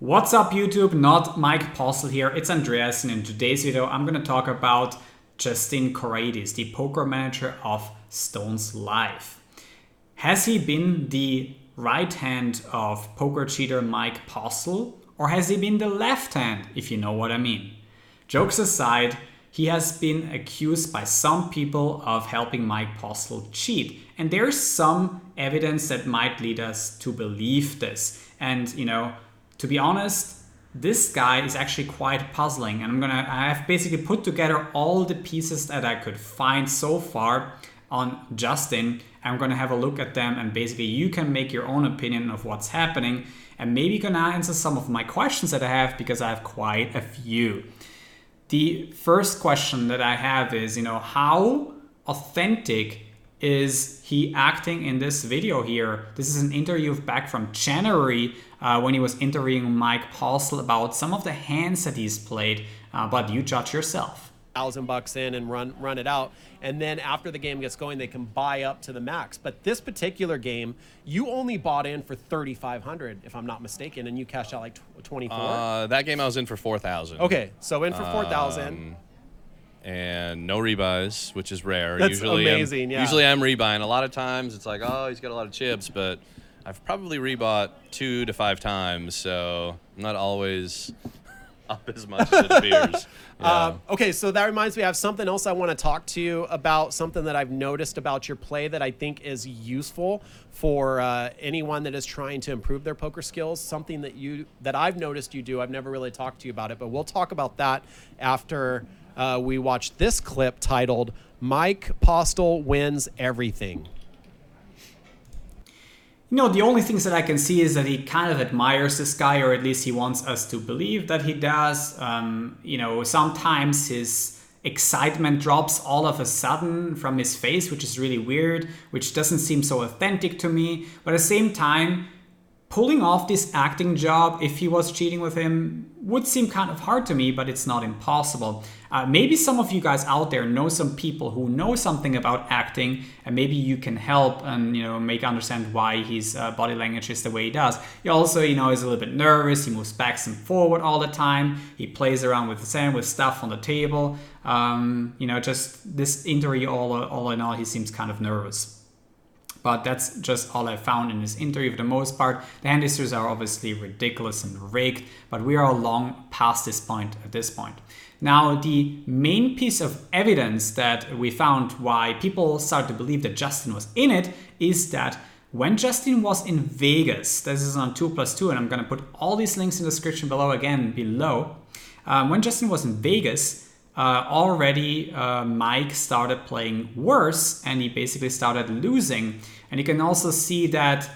What's up YouTube? Not Mike Postle here, it's Andreas, and in today's video I'm going to talk about Justin Kuraitis, the poker manager of Stones Live. Has he been the right hand of poker cheater Mike Postle, or has he been the left hand, if you know what I mean? Jokes aside, he has been accused by some people of helping Mike Postle cheat, and there's some evidence that might lead us to believe this. And to be honest, this guy is actually quite puzzling, and I have basically put together all the pieces that I could find so far on Justin. I'm gonna have a look at them, and basically you can make your own opinion of what's happening, and maybe gonna answer some of my questions that I have, because I have quite a few. The first question that I have is, how authentic is he acting in this video here? This is an interview back from January when he was interviewing Mike Postle about some of the hands that he's played, but you judge yourself. $1,000 in and run it out, and then after the game gets going they can buy up to the max. But this particular game you only bought in for 3,500 if I'm not mistaken, and you cashed out like 24. That game I was in for 4,000. Okay, so in for 4,000 and no rebuys, which is rare. That's amazing. Usually I'm rebuying. A lot of times it's like, oh, he's got a lot of chips, but I've probably rebought 2 to 5 times, so I'm not always up as much as it appears. Yeah. Okay, so that reminds me, I have something else I want to talk to you about, something that I've noticed about your play that I think is useful for anyone that is trying to improve their poker skills, something that I've noticed you do. I've never really talked to you about it, but we'll talk about that after we watch this clip titled Mike Postle Wins Everything. The only things that I can see is that he kind of admires this guy, or at least he wants us to believe that he does. Sometimes his excitement drops all of a sudden from his face, which is really weird, which doesn't seem so authentic to me. But at the same time, pulling off this acting job, if he was cheating with him, would seem kind of hard to me, but it's not impossible. Maybe some of you guys out there know some people who know something about acting, and maybe you can help and make understand why his body language is the way he does. He also is a little bit nervous. He moves back and forward all the time. He plays around with the sand, with stuff on the table. Just this interview, all in all, he seems kind of nervous. But that's just all I found in this interview for the most part. The hand histories are obviously ridiculous and rigged, but we are long past this point at this point. Now, the main piece of evidence that we found why people start to believe that Justin was in it is that when Justin was in Vegas, this is on 2+2, and I'm going to put all these links in the description below. When Justin was in Vegas, already Mike started playing worse, and he basically started losing. And you can also see that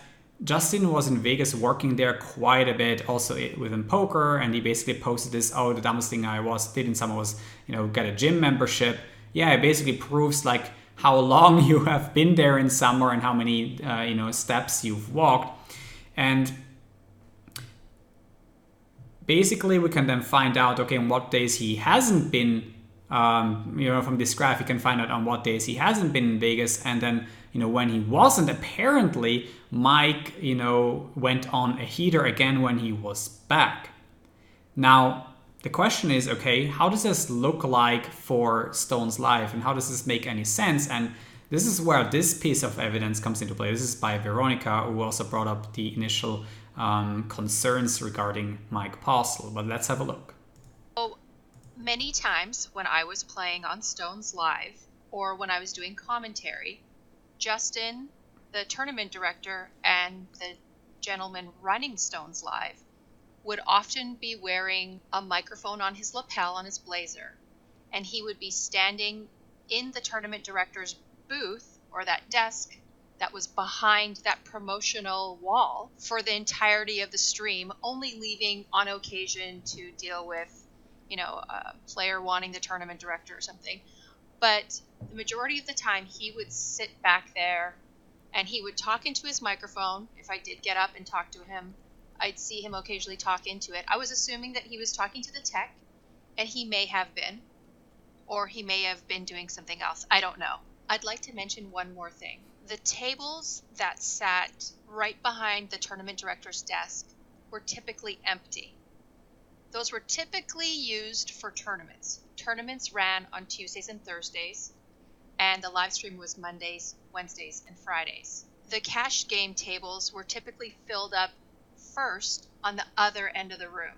Justin was in Vegas working there quite a bit, also within poker, and he basically posted this, oh, the dumbest thing I did in summer was, get a gym membership. Yeah, it basically proves like how long you have been there in summer and how many, steps you've walked. And basically we can then find out, okay, on what days he hasn't been, from this graph, you can find out on what days he hasn't been in Vegas, and then, when he wasn't, apparently Mike, went on a heater again when he was back. Now, the question is, okay, how does this look like for Stones Live, and how does this make any sense? And this is where this piece of evidence comes into play. This is by Veronica, who also brought up the initial concerns regarding Mike Postle, but let's have a look. Many times when I was playing on Stones Live, or when I was doing commentary, Justin, the tournament director, and the gentleman running Stones Live would often be wearing a microphone on his lapel on his blazer, and he would be standing in the tournament director's booth, or that desk that was behind that promotional wall, for the entirety of the stream, only leaving on occasion to deal with a player wanting the tournament director or something. But the majority of the time he would sit back there and he would talk into his microphone. If I did get up and talk to him, I'd see him occasionally talk into it. I was assuming that he was talking to the tech, and he may have been, or he may have been doing something else. I don't know. I'd like to mention one more thing. The tables that sat right behind the tournament director's desk were typically empty. Those were typically used for tournaments. Tournaments ran on Tuesdays and Thursdays, and the live stream was Mondays, Wednesdays, and Fridays. The cash game tables were typically filled up first on the other end of the room.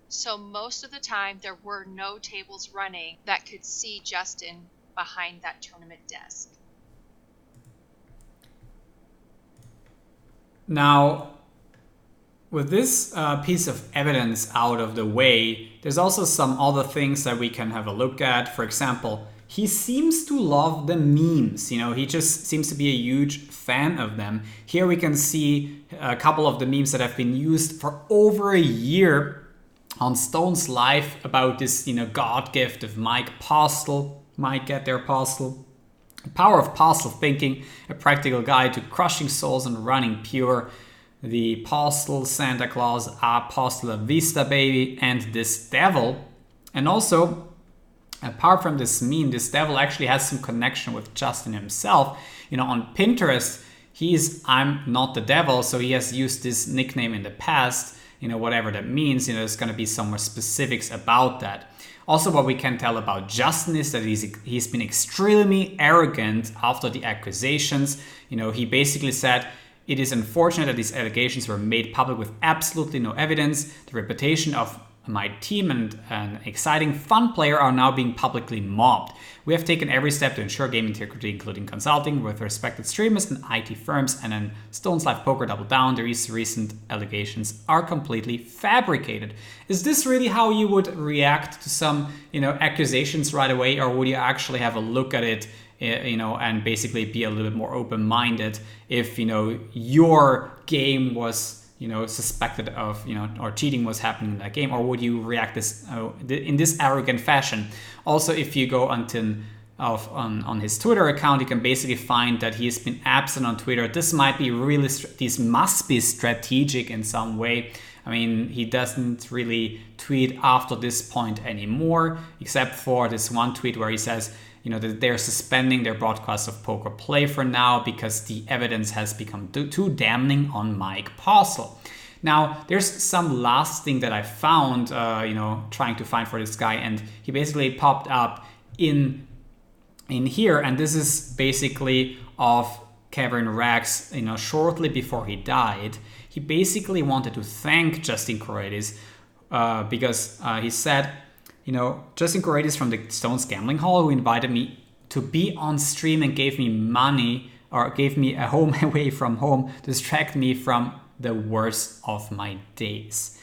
So most of the time, there were no tables running that could see Justin behind that tournament desk. Now, with this piece of evidence out of the way, there's also some other things that we can have a look at. For example, he seems to love the memes. You know, he just seems to be a huge fan of them. Here we can see a couple of the memes that have been used for over a year on Stone's Live about this, you know, God gift of Mike Postle. Might get there, Postle. The power of Postle thinking, a practical guide to crushing souls and running pure. The Postle Santa Claus, Postle Vista Baby, and this devil. And also, apart from this meme, this devil actually has some connection with Justin himself. You know, on Pinterest, he's I'm not the devil, so he has used this nickname in the past. You know, whatever that means, you know, there's going to be some more specifics about that. Also, what we can tell about Justin is that he's been extremely arrogant after the accusations. You know, he basically said, "It is unfortunate that these allegations were made public with absolutely no evidence. The reputation of my team and an exciting, fun player are now being publicly mobbed. We have taken every step to ensure game integrity, including consulting with respected streamers and IT firms, and in Stone's Live Poker double down, these recent allegations are completely fabricated." Is this really how you would react to some, you know, accusations right away, or would you actually have a look at it, you know, and basically be a little bit more open-minded if, you know, your game was, you know, suspected of, you know, or cheating was happening in that game? Or would you react in this arrogant fashion? Also, if you go on his Twitter account, you can basically find that he's been absent on Twitter. This must be strategic in some way. I mean, he doesn't really tweet after this point anymore, except for this one tweet where he says, you know, that they're suspending their broadcast of Poker Play for now because the evidence has become too damning on Mike Postle. Now, there's some last thing that I found, you know, trying to find for this guy, and he basically popped up in here, and this is basically of Kevin Rax, you know, shortly before he died. He basically wanted to thank Justin Kuraitis because he said, you know, Justin Kuraitis from the Stones Gambling Hall, who invited me to be on stream and gave me money, or gave me a home away from home, to distract me from the worst of my days.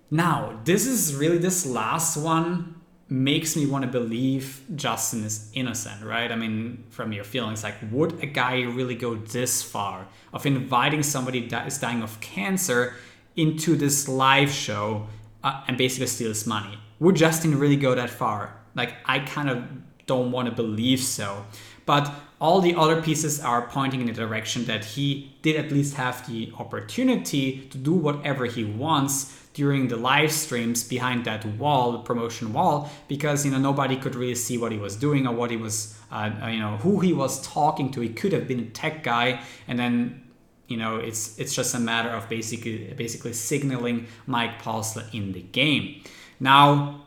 Now, this last one makes me want to believe Justin is innocent, right? I mean, from your feelings, like, would a guy really go this far of inviting somebody that is dying of cancer into this live show and basically steal his money? Would Justin really go that far? Like, I kind of don't want to believe so. But all the other pieces are pointing in the direction that he did at least have the opportunity to do whatever he wants during the live streams behind that wall, the promotion wall, because, you know, nobody could really see what he was doing or what he was, you know, who he was talking to. He could have been a tech guy, and then, you know, it's just a matter of basically signaling Mike Postle in the game. Now,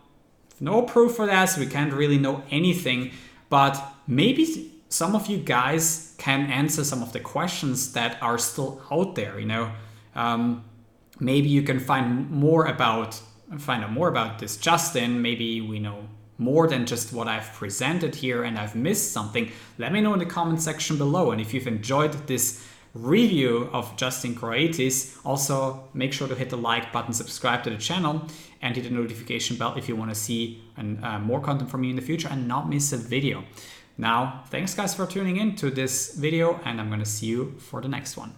no proof for that, so we can't really know anything, but maybe some of you guys can answer some of the questions that are still out there, you know. Maybe you can find out more about this Justin. Maybe we know more than just what I've presented here and I've missed something. Let me know in the comment section below. And if you've enjoyed this review of Justin Kuraitis, also make sure to hit the like button, subscribe to the channel, and hit the notification bell if you want to see more content from me in the future and not miss a video. Now, thanks guys for tuning in to this video, and I'm going to see you for the next one.